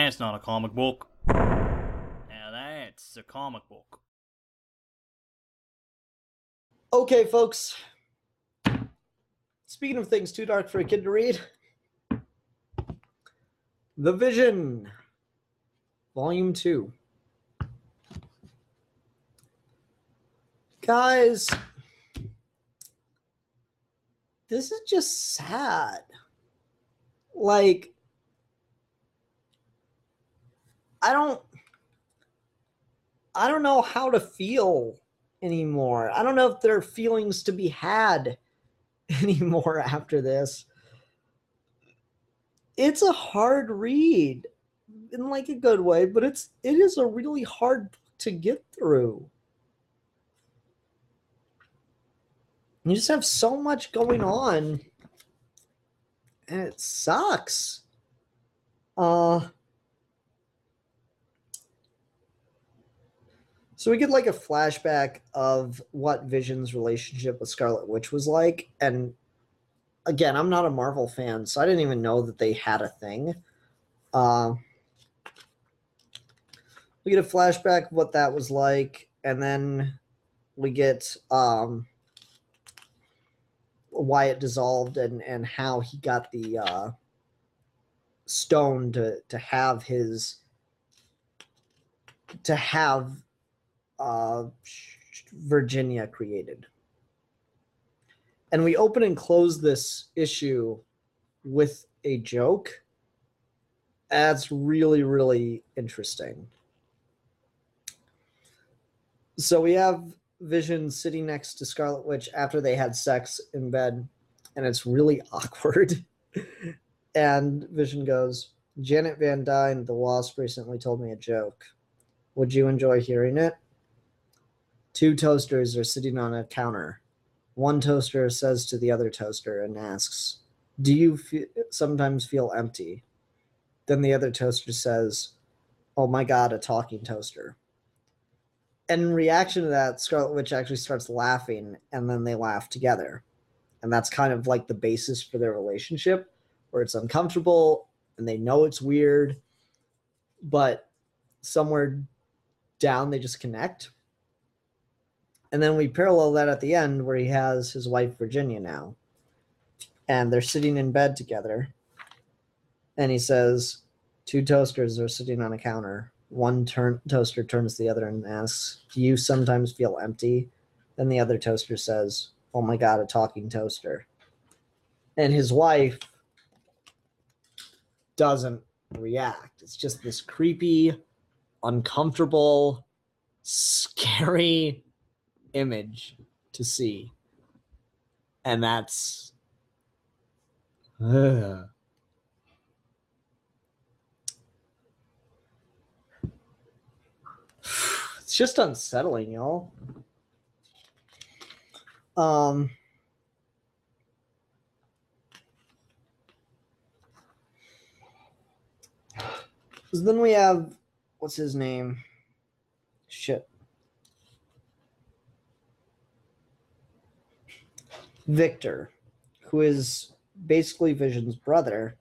That's not a comic book. Now that's a comic book. Okay, folks. Speaking of things too dark for a kid to read, The Vision, Volume 2. Guys, this is just sad. Like, I don't know how to feel anymore. I don't know if there are feelings to be had anymore after this. It's a hard read in like a good way, but it is a really hard book to get through. You just have so much going on, and it sucks. So we get like a flashback of what Vision's relationship with Scarlet Witch was like. And again, I'm not a Marvel fan, so I didn't even know that they had a thing. We get a flashback of what that was like, and then we get why it dissolved and how he got the stone to have his Virginia created. And we open and close this issue with a joke. That's really, really interesting. So we have Vision sitting next to Scarlet Witch after they had sex in bed, and it's really awkward. And Vision goes, Janet Van Dyne, the Wasp, recently told me a joke. Would you enjoy hearing it? Two toasters are sitting on a counter. One toaster says to the other toaster and asks, do you sometimes feel empty? Then the other toaster says, oh my God, a talking toaster. And in reaction to that, Scarlet Witch actually starts laughing, and then they laugh together. And that's kind of like the basis for their relationship, where it's uncomfortable and they know it's weird, but somewhere down they just connect. And then we parallel that at the end where he has his wife Virginia now, and they're sitting in bed together, and he says, two toasters are sitting on a counter. One toaster turns to the other and asks, do you sometimes feel empty? Then the other toaster says, oh my God, a talking toaster. And his wife doesn't react. It's just this creepy, uncomfortable, scary image to see. And that's it's just unsettling, y'all. So then we have, what's his name? Shit. Victor, who is basically Vision's brother,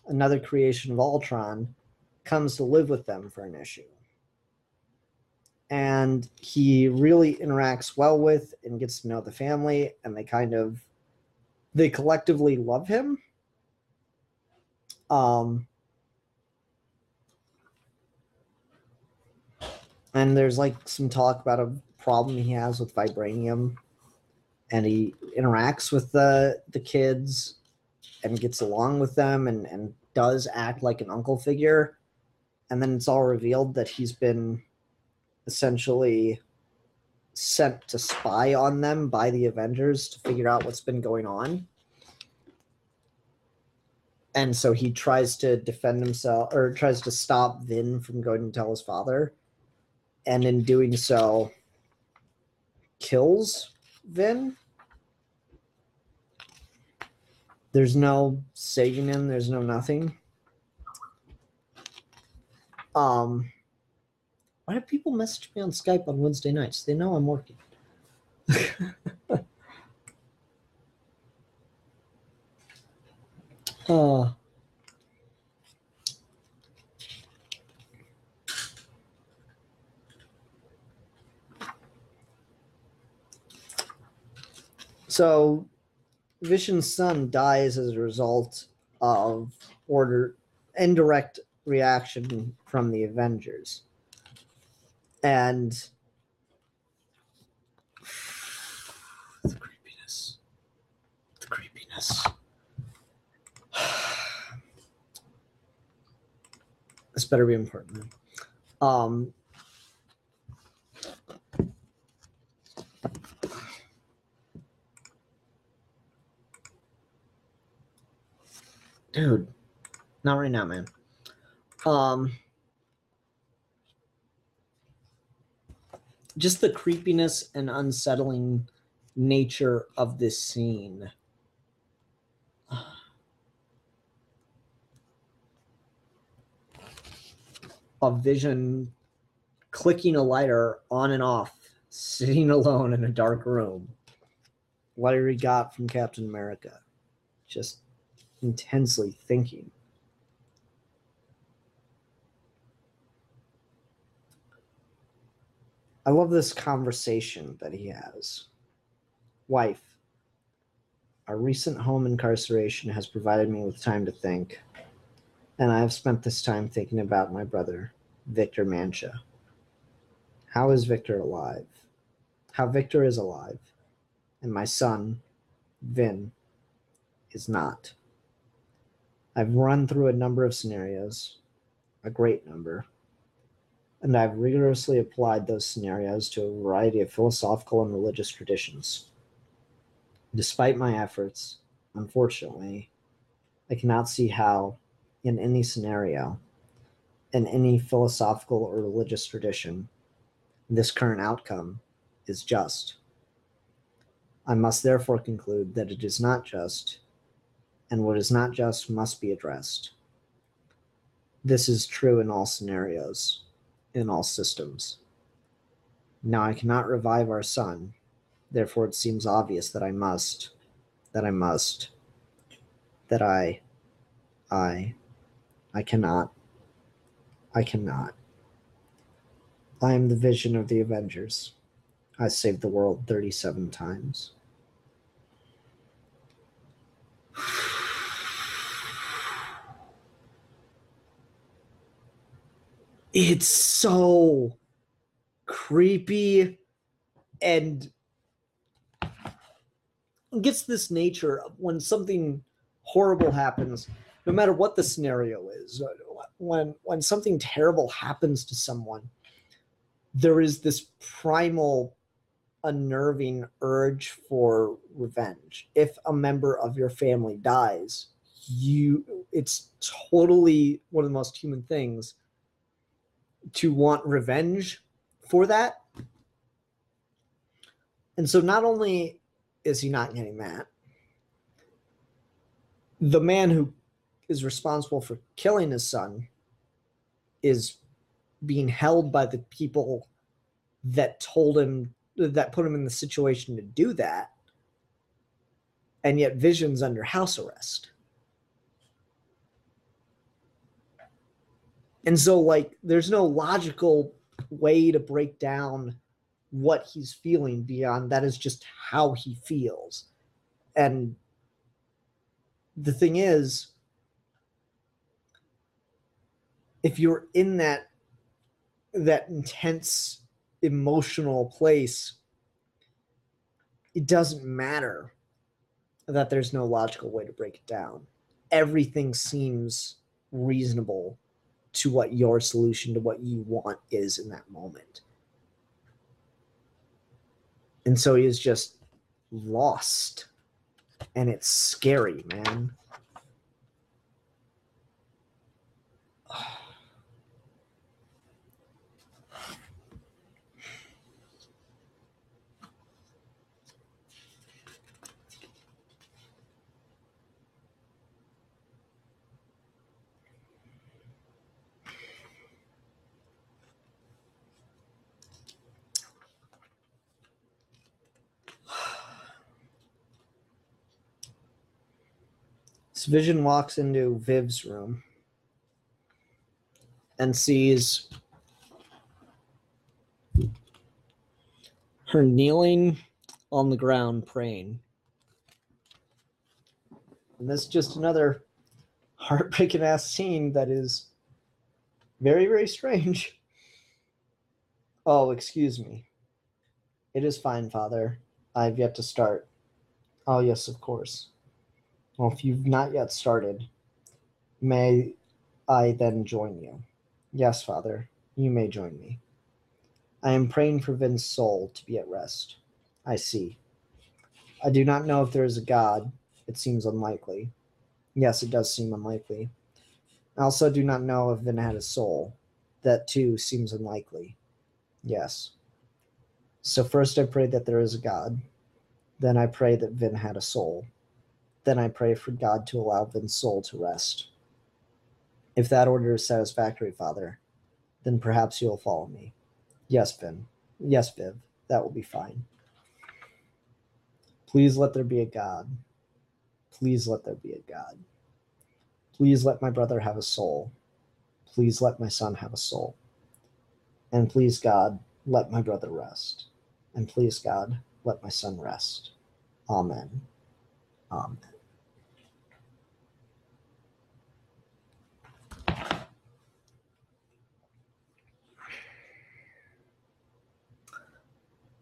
another creation of Ultron, comes to live with them for an issue. And he really interacts well with and gets to know the family, and they collectively love him. And there's like some talk about a problem he has with vibranium, and he interacts with the kids and gets along with them and does act like an uncle figure. And then it's all revealed that he's been essentially sent to spy on them by the Avengers to figure out what's been going on. And so he tries to defend himself, or tries to stop Vin from going to tell his father. And in doing so, kills Vin. There's no saving him. There's no nothing. Why do people message me on Skype on Wednesday nights? They know I'm working. So Vision's son dies as a result of indirect reaction from the Avengers. And the creepiness. The creepiness. This better be important. Dude, not right now, man. Just the creepiness and unsettling nature of this scene. Of Vision clicking a lighter on and off, sitting alone in a dark room. What he got from Captain America. Just intensely thinking. I love this conversation that he has. Wife, our recent home incarceration has provided me with time to think, and I have spent this time thinking about my brother, Victor Mancha. How is Victor alive? How Victor is alive, and my son, Vin, is not. I've run through a number of scenarios, a great number, and I've rigorously applied those scenarios to a variety of philosophical and religious traditions. Despite my efforts, unfortunately, I cannot see how, in any scenario, in any philosophical or religious tradition, this current outcome is just. I must therefore conclude that it is not just, and what is not just must be addressed. This is true in all scenarios, in all systems. Now I cannot revive our son, therefore it seems obvious that I cannot. I am the Vision of the Avengers. I saved the world 37 times. It's so creepy and gets this nature of when something horrible happens, no matter what the scenario is, when something terrible happens to someone, there is this primal unnerving urge for revenge. If a member of your family dies, it's totally one of the most human things to want revenge for that. And so not only is he not getting that, the man who is responsible for killing his son is being held by the people that put him in the situation to do that, and yet Vision's under house arrest. And so, like, there's no logical way to break down what he's feeling beyond that is just how he feels. And the thing is, if you're in that intense emotional place, it doesn't matter that there's no logical way to break it down. Everything seems reasonable to what your solution to what you want is in that moment. And so he is just lost. And it's scary, man. This Vision walks into Viv's room and sees her kneeling on the ground praying. And this is just another heartbreaking ass scene that is very, very strange. Oh, excuse me. It is fine, Father. I've yet to start. Oh, yes, of course. Well, if you've not yet started, may I then join you? Yes, Father, you may join me. I am praying for Vin's soul to be at rest. I see. I do not know if there is a God. It seems unlikely. Yes, it does seem unlikely. I also do not know if Vin had a soul. That too seems unlikely. Yes. So first I pray that there is a God. Then I pray that Vin had a soul. Then I pray for God to allow Vin's soul to rest. If that order is satisfactory, Father, then perhaps you'll follow me. Yes, Vin. Yes, Viv. That will be fine. Please let there be a God. Please let there be a God. Please let my brother have a soul. Please let my son have a soul. And please, God, let my brother rest. And please, God, let my son rest. Amen. Amen.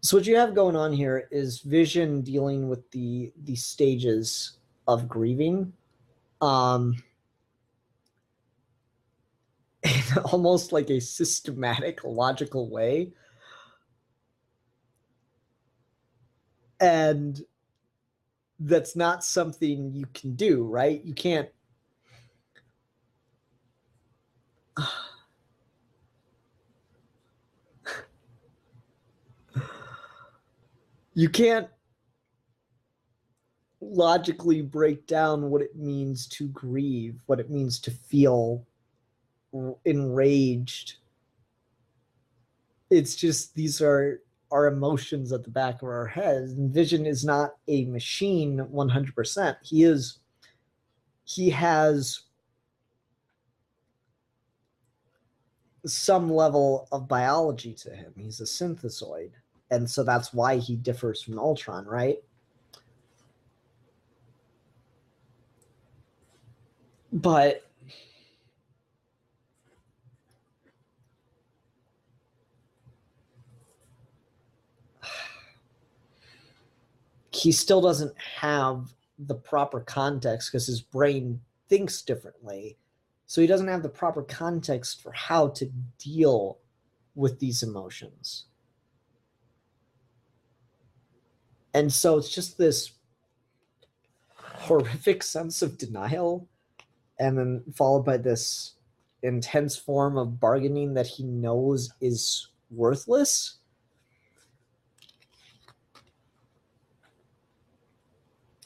So what you have going on here is Vision dealing with the stages of grieving, in almost like a systematic, logical way. And that's not something you can do, right? You can't. You can't logically break down what it means to grieve, what it means to feel enraged. It's just these are our emotions at the back of our heads. And Vision is not a machine 100%. He has some level of biology to him. He's a synthesoid. And so that's why he differs from Ultron, right? But he still doesn't have the proper context because his brain thinks differently. So he doesn't have the proper context for how to deal with these emotions. And so it's just this horrific sense of denial, and then followed by this intense form of bargaining that he knows is worthless.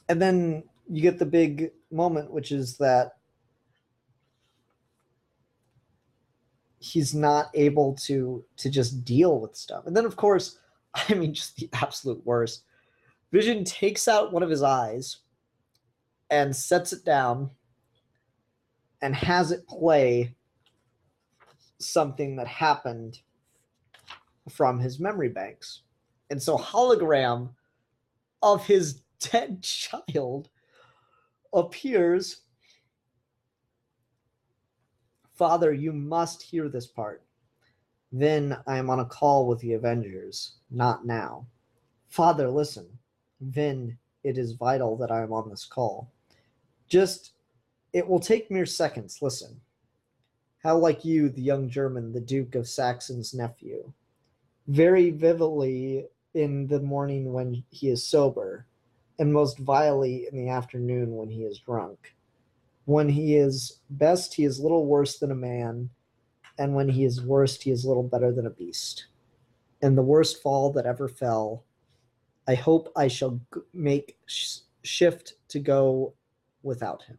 And then you get the big moment, which is that he's not able to just deal with stuff. And then, of course, I mean, just the absolute worst. Vision takes out one of his eyes and sets it down and has it play something that happened from his memory banks. And so hologram of his dead child appears. Father, you must hear this part. Then I am on a call with the Avengers, not now. Father, listen. Vin, it is vital that I am on this call. Just, it will take mere seconds. Listen. How like you, the young German, the Duke of Saxon's nephew. Very vividly in the morning when he is sober, and most vilely in the afternoon when he is drunk. When he is best, he is little worse than a man, and when he is worst, he is little better than a beast. And the worst fall that ever fell, I hope I shall make shift to go without him.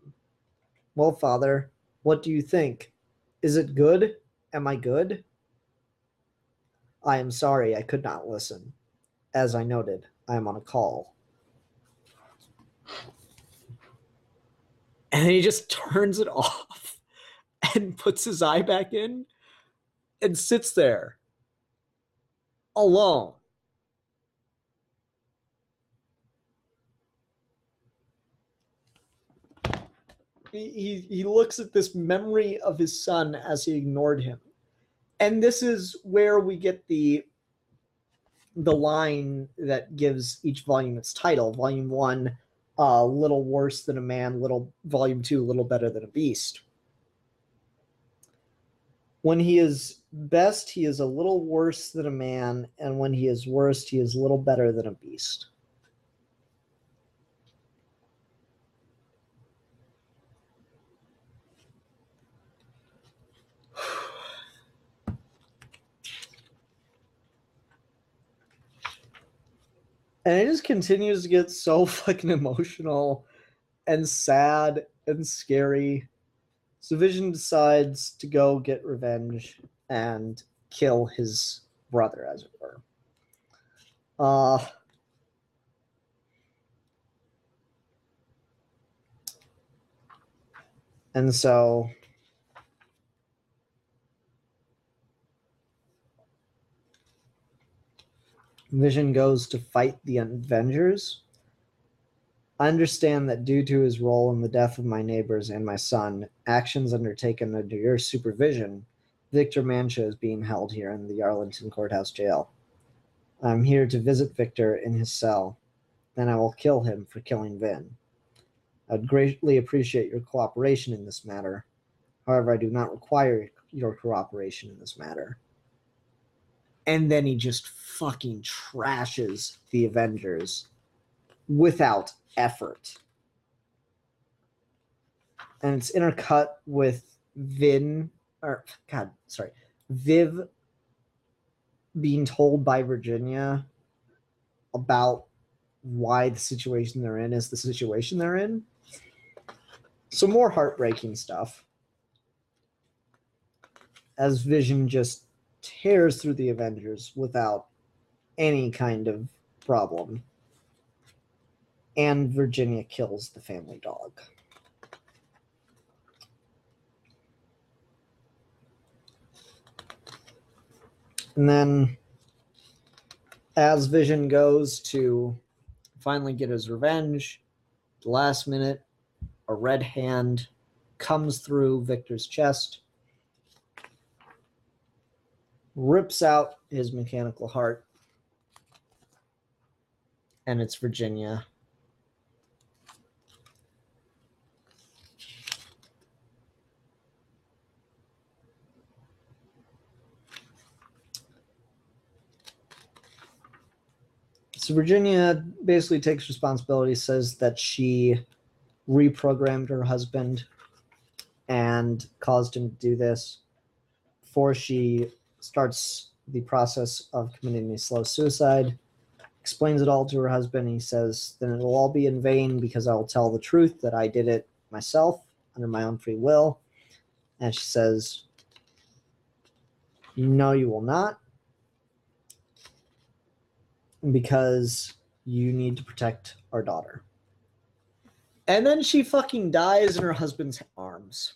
Well, Father, what do you think? Is it good? Am I good? I am sorry I could not listen. As I noted, I am on a call. And he just turns it off and puts his eye back in and sits there alone. he looks at this memory of his son as he ignored him. And this is where we get the line that gives each volume its title. Volume 1, little worse than a man, volume 2, little better than a beast. When he is best, he is a little worse than a man, and when he is worst, he is little better than a beast. And it just continues to get so fucking emotional and sad and scary. So Vision decides to go get revenge and kill his brother, as it were. And so Vision goes to fight the Avengers. I understand that due to his role in the death of my neighbors and my son, actions undertaken under your supervision, Victor Mancha is being held here in the Arlington Courthouse jail. I'm here to visit Victor in his cell. Then I will kill him for killing Vin. I'd greatly appreciate your cooperation in this matter. However, I do not require your cooperation in this matter. And then he just fucking trashes the Avengers without effort. And it's intercut with Viv being told by Virginia about why the situation they're in is the situation they're in. So more heartbreaking stuff. As Vision just tears through the Avengers without any kind of problem. And Virginia kills the family dog. And then, as Vision goes to finally get his revenge, at the last minute, a red hand comes through Victor's chest, rips out his mechanical heart, and it's Virginia. So Virginia basically takes responsibility, says that she reprogrammed her husband and caused him to do this before she starts the process of committing a slow suicide. Explains it all to her husband. He says, then it'll all be in vain because I will tell the truth that I did it myself under my own free will. And she says, no, you will not. Because you need to protect our daughter. And then she fucking dies in her husband's arms.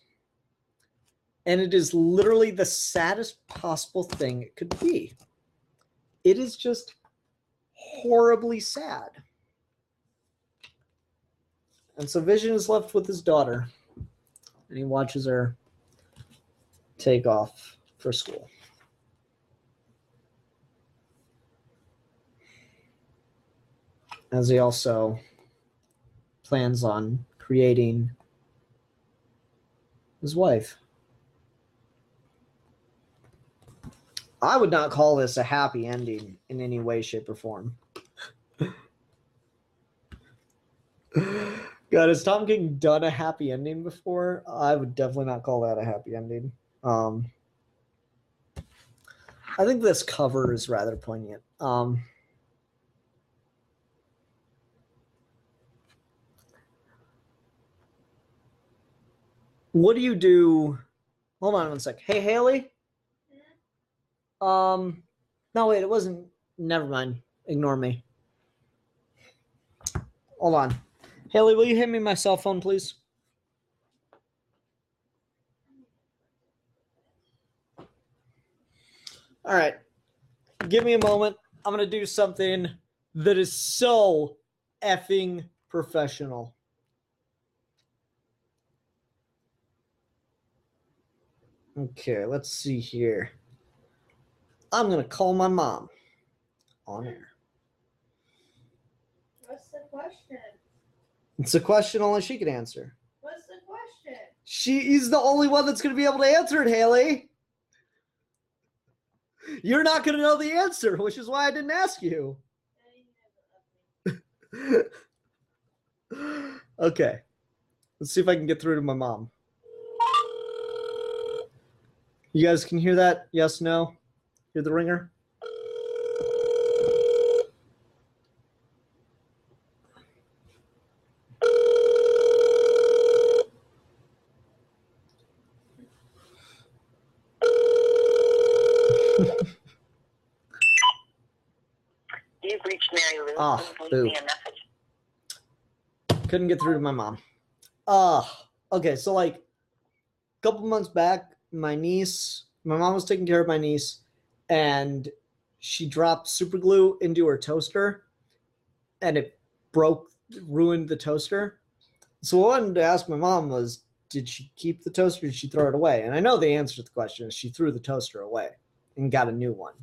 And it is literally the saddest possible thing it could be. It is just horribly sad. And so Vision is left with his daughter. And he watches her take off for school. As he also plans on creating his wife. I would not call this a happy ending in any way, shape, or form. God, has Tom King done a happy ending before? I would definitely not call that a happy ending. I think this cover is rather poignant. What do you do? Hold on one sec. Hey, Haley? No, wait, it wasn't. Never mind. Ignore me. Hold on. Haley, will you hand me my cell phone, please? All right. Give me a moment. I'm going to do something that is so effing professional. Okay, let's see here. I'm going to call my mom on air. What's the question? It's a question only she can answer. What's the question? She's the only one that's going to be able to answer it, Haley. You're not going to know the answer, which is why I didn't ask you. Okay. Let's see if I can get through to my mom. You guys can hear that? Yes, no? Hear the ringer? You've reached Mary Lou. Ah, Please boo. leave me a message. Couldn't get through to my mom. Okay, so like a couple months back, my mom was taking care of my niece, and she dropped super glue into her toaster, and it ruined the toaster. So what I wanted to ask my mom was, did she keep the toaster or did she throw it away? And I know the answer to the question is she threw the toaster away and got a new one.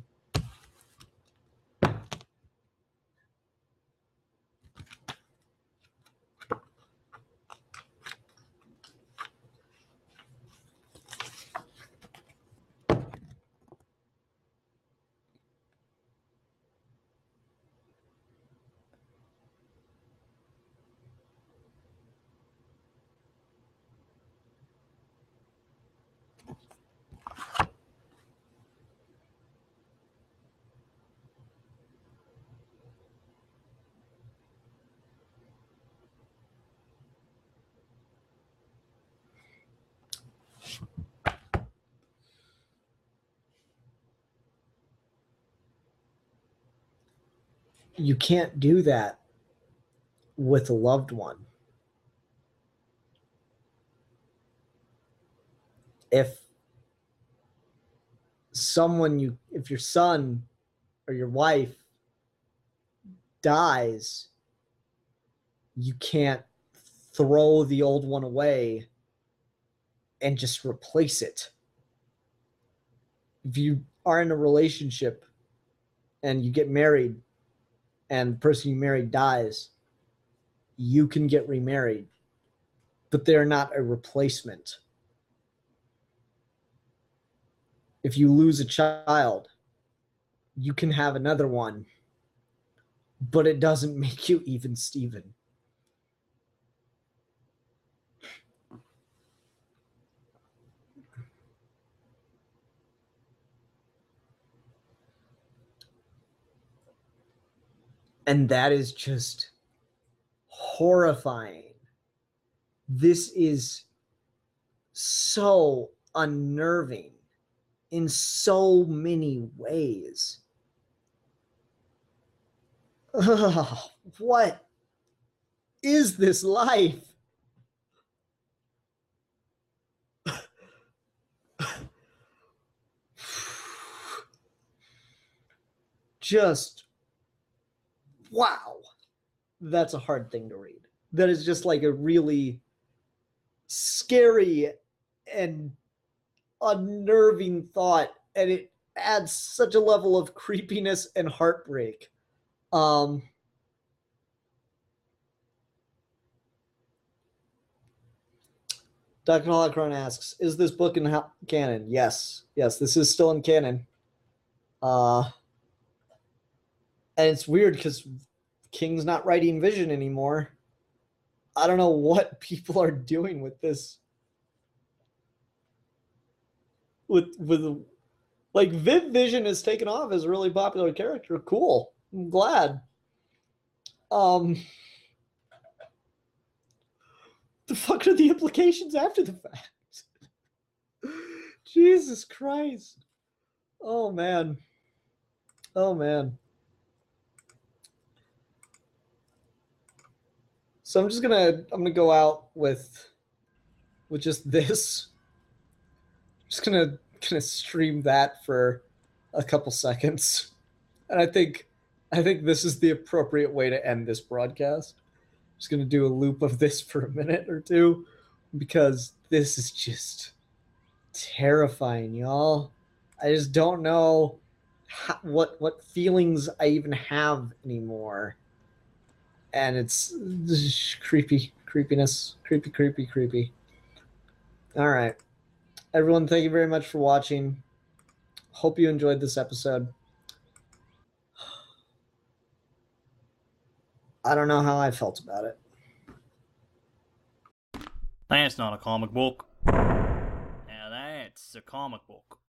You can't do that with a loved one. If your son or your wife dies, you can't throw the old one away and just replace it. If you are in a relationship and you get married and the person you married dies, you can get remarried, but they're not a replacement. If you lose a child, you can have another one, but it doesn't make you even Steven. And that is just horrifying. This is so unnerving in so many ways. Ugh, what is this life? Just, wow. That's a hard thing to read. That is just like a really scary and unnerving thought, and it adds such a level of creepiness and heartbreak. Dr. Holocron asks, is this book in canon? Yes, this is still in canon. And it's weird because King's not writing Vision anymore. I don't know what people are doing with this. With like Viv Vision has taken off as a really popular character. Cool. I'm glad. The fuck are the implications after the fact? Jesus Christ. Oh man. So I'm gonna go out with just this. I'm just gonna stream that for a couple seconds. And I think this is the appropriate way to end this broadcast. I'm just gonna do a loop of this for a minute or two because this is just terrifying, y'all. I just don't know what feelings I even have anymore. And it's just creepy. All right. Everyone, thank you very much for watching. Hope you enjoyed this episode. I don't know how I felt about it. That's not a comic book. Now that's a comic book.